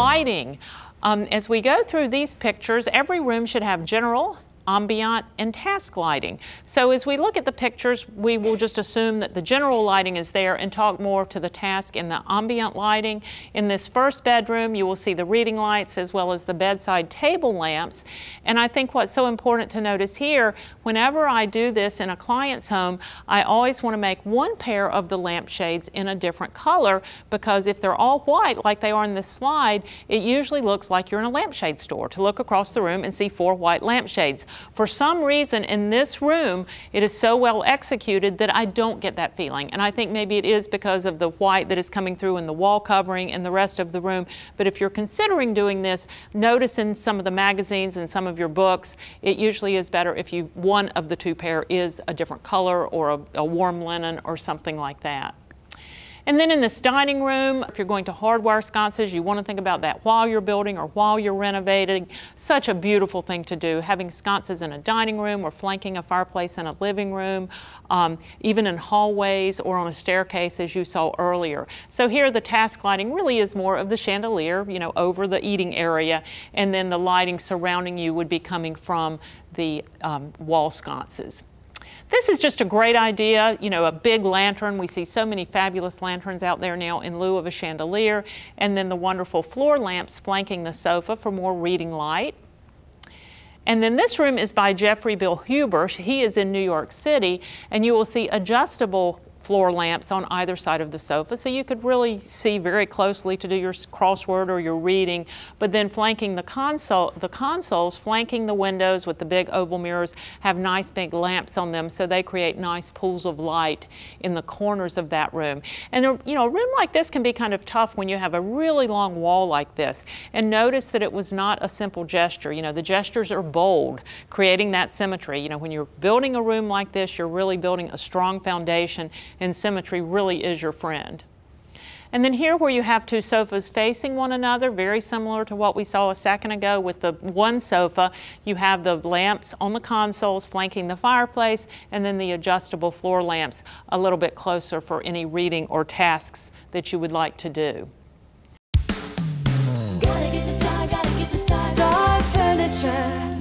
lighting. As we go through these pictures, every room should have general, ambient, and task lighting. So as we look at the pictures, we will just assume that the general lighting is there and talk more to the task and the ambient lighting. In this first bedroom, you will see the reading lights as well as the bedside table lamps. And I think what's so important to notice here, whenever I do this in a client's home, I always want to make one pair of the lampshades in a different color, because if they're all white like they are in this slide, it usually looks like you're in a lampshade store to look across the room and see 4 white lampshades. For some reason in this room, it is so well executed that I don't get that feeling. And I think maybe it is because of the white that is coming through in the wall covering and the rest of the room. But if you're considering doing this, notice in some of the magazines and some of your books, it usually is better if one of the 2 pair is a different color or a warm linen or something like that. And then in this dining room, if you're going to hardwire sconces, you want to think about that while you're building or while you're renovating. Such a beautiful thing to do, having sconces in a dining room or flanking a fireplace in a living room, even in hallways or on a staircase as you saw earlier. So here the task lighting really is more of the chandelier, you know, over the eating area, and then the lighting surrounding you would be coming from the wall sconces. This is just a great idea, you know, a big lantern. We see so many fabulous lanterns out there now in lieu of a chandelier, and then the wonderful floor lamps flanking the sofa for more reading light. And then this room is by Jeffrey Bill Huber. He is in New York City, and you will see adjustable floor lamps on either side of the sofa, so you could really see very closely to do your crossword or your reading. But then flanking the consoles, flanking the windows with the big oval mirrors, have nice big lamps on them, so they create nice pools of light in the corners of that room. And you know, a room like this can be kind of tough when you have a really long wall like this. And notice that it was not a simple gesture. You know, the gestures are bold, creating that symmetry. You know, when you're building a room like this, you're really building a strong foundation, and symmetry really is your friend. And then here, where you have 2 sofas facing one another, very similar to what we saw a second ago with the one sofa, you have the lamps on the consoles flanking the fireplace, and then the adjustable floor lamps a little bit closer for any reading or tasks that you would like to do. Gotta get your style, gotta get your style. Star Furniture.